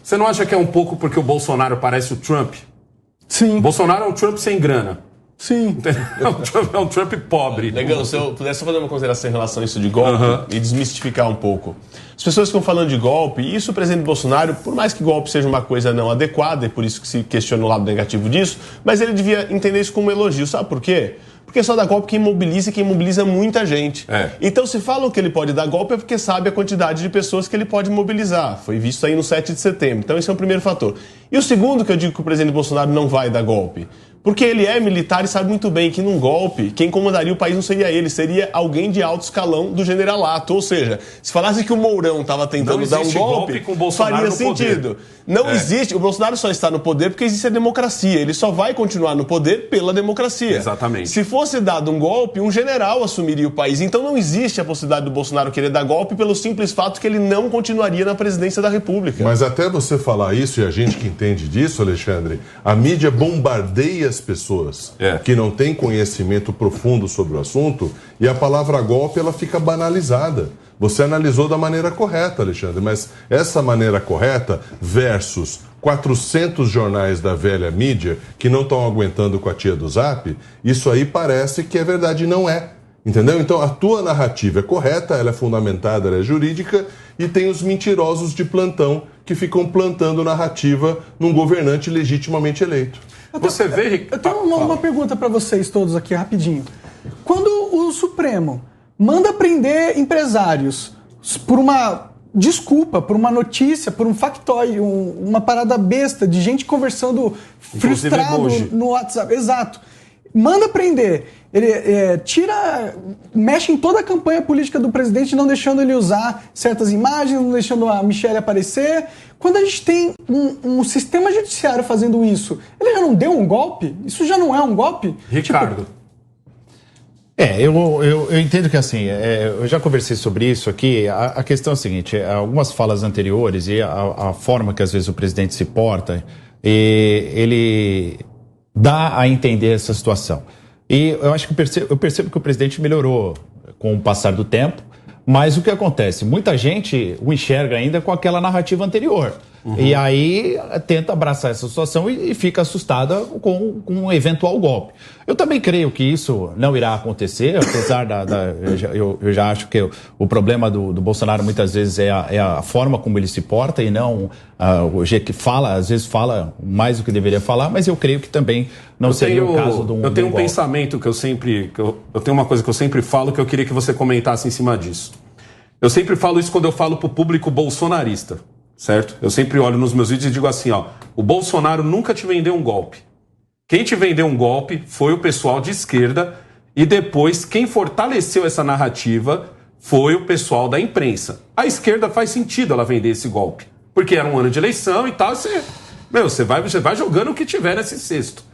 Você não acha que é um pouco porque o Bolsonaro parece o Trump? Sim. O Bolsonaro é um Trump sem grana. Sim. É um Trump pobre. Legal, se eu pudesse só fazer uma consideração em relação a isso de golpe e desmistificar um pouco. As pessoas ficam falando de golpe, e isso o presidente Bolsonaro, por mais que golpe seja uma coisa não adequada, e por isso que se questiona o lado negativo disso, mas ele devia entender isso como um elogio. Sabe por quê? Porque só dá golpe quem mobiliza, e quem mobiliza muita gente. Então, se falam que ele pode dar golpe, é porque sabe a quantidade de pessoas que ele pode mobilizar. Foi visto aí no 7 de setembro. Então, esse é o primeiro fator. E o segundo que eu digo que o presidente Bolsonaro não vai dar golpe. Porque ele é militar e sabe muito bem que num golpe, quem comandaria o país não seria ele, seria alguém de alto escalão do generalato. Ou seja, se falasse que o Mourão estava tentando dar um golpe com o Bolsonaro faria no sentido. Poder. Não existe, o Bolsonaro só está no poder porque existe a democracia. Ele só vai continuar no poder pela democracia. Exatamente. Se fosse dado um golpe, um general assumiria o país. Então não existe a possibilidade do Bolsonaro querer dar golpe pelo simples fato que ele não continuaria na presidência da República. Mas até você falar isso, e a gente que entende disso, Alexandre, a mídia bombardeia as pessoas que não têm conhecimento profundo sobre o assunto, e a palavra golpe ela fica banalizada. Você analisou da maneira correta, Alexandre, mas essa maneira correta versus 400 jornais da velha mídia que não estão aguentando com a tia do Zap, isso aí parece que é verdade e não é. Entendeu? Então a tua narrativa é correta, ela é fundamentada, ela é jurídica, e tem os mentirosos de plantão que ficam plantando narrativa num governante legitimamente eleito. Você vê... Eu tenho uma pergunta para vocês todos aqui, rapidinho. Quando o Supremo manda prender empresários por uma desculpa, por uma notícia, por um factoide, uma parada besta de gente conversando frustrado no WhatsApp. Exato. Manda prender. Ele mexe em toda a campanha política do presidente, não deixando ele usar certas imagens, não deixando a Michelle aparecer. Quando a gente tem um sistema judiciário fazendo isso, ele já não deu um golpe? Isso já não é um golpe? Ricardo. Eu entendo que assim, eu já conversei sobre isso aqui. A questão é a seguinte: algumas falas anteriores e a forma que às vezes o presidente se porta, ele dá a entender essa situação. E eu acho que eu percebo que o presidente melhorou com o passar do tempo, mas o que acontece? Muita gente o enxerga ainda com aquela narrativa anterior. E aí tenta abraçar essa situação e fica assustada com um eventual golpe. Eu também creio que isso não irá acontecer, apesar eu já acho que o problema do Bolsonaro muitas vezes é a forma como ele se porta e não o jeito que fala, às vezes fala mais do que deveria falar, mas eu creio que também não seria o caso de um golpe. Eu tenho um pensamento que eu tenho uma coisa que eu sempre falo que eu queria que você comentasse em cima disso. Eu sempre falo isso quando eu falo pro público bolsonarista. Certo? Eu sempre olho nos meus vídeos e digo assim, o Bolsonaro nunca te vendeu um golpe. Quem te vendeu um golpe foi o pessoal de esquerda e depois quem fortaleceu essa narrativa foi o pessoal da imprensa. A esquerda faz sentido ela vender esse golpe, porque era um ano de eleição e tal, você vai jogando o que tiver nesse cesto.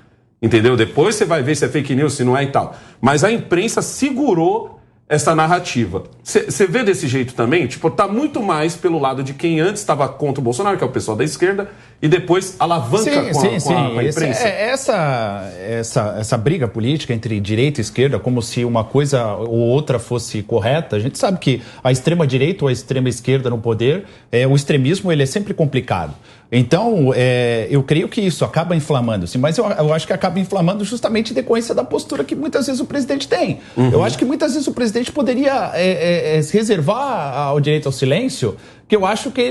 Entendeu? Depois você vai ver se é fake news, se não é e tal. Mas a imprensa segurou essa narrativa. Você vê desse jeito também? Tipo, tá muito mais pelo lado de quem antes estava contra o Bolsonaro, que é o pessoal da esquerda, e depois alavanca com a imprensa. Essa briga política entre direita e esquerda, como se uma coisa ou outra fosse correta, a gente sabe que a extrema-direita ou a extrema-esquerda no poder, o extremismo ele é sempre complicado. Então, eu creio que isso acaba inflamando-se, mas eu acho que acaba inflamando justamente em decorrência da postura que muitas vezes o presidente tem. Eu acho que muitas vezes o presidente poderia se reservar ao direito ao silêncio, que eu acho que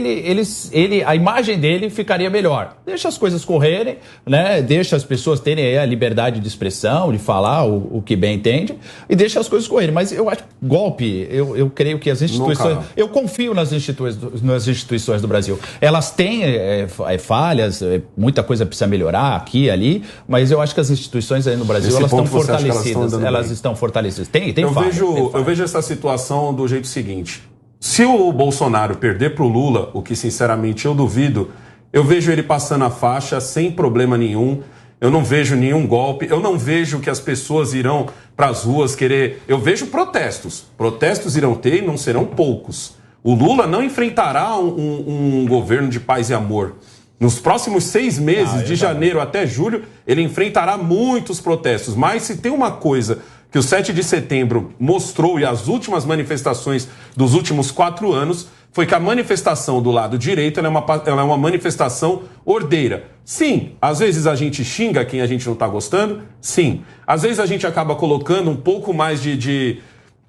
a imagem dele ficaria melhor. Deixa as coisas correrem, né? Deixa as pessoas terem a liberdade de expressão, de falar o que bem entende, e deixa as coisas correrem. Mas eu acho que golpe, eu creio que as instituições... Eu confio nas instituições do Brasil. Elas têm falhas, muita coisa precisa melhorar aqui e ali, mas eu acho que as instituições aí no Brasil elas estão fortalecidas. Elas estão fortalecidas. Tem falhas. Eu vejo essa situação do jeito seguinte. Se o Bolsonaro perder para o Lula, o que sinceramente eu duvido, eu vejo ele passando a faixa sem problema nenhum. Eu não vejo nenhum golpe. Eu não vejo que as pessoas irão para as ruas querer... Eu vejo protestos. Protestos irão ter e não serão poucos. O Lula não enfrentará um governo de paz e amor. Nos próximos 6 meses, de janeiro até julho, ele enfrentará muitos protestos. Mas se tem uma coisa que o 7 de setembro mostrou e as últimas manifestações dos últimos 4 anos foi que a manifestação do lado direito ela é uma manifestação ordeira. Sim, às vezes a gente xinga quem a gente não está gostando, sim. Às vezes a gente acaba colocando um pouco mais de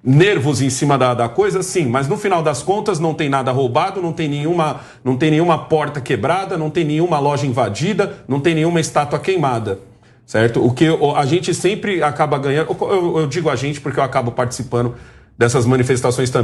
nervos em cima da coisa, sim, mas no final das contas não tem nada roubado, não tem nenhuma porta quebrada, não tem nenhuma loja invadida, não tem nenhuma estátua queimada, certo? O que a gente sempre acaba ganhando, eu digo a gente porque eu acabo participando dessas manifestações também.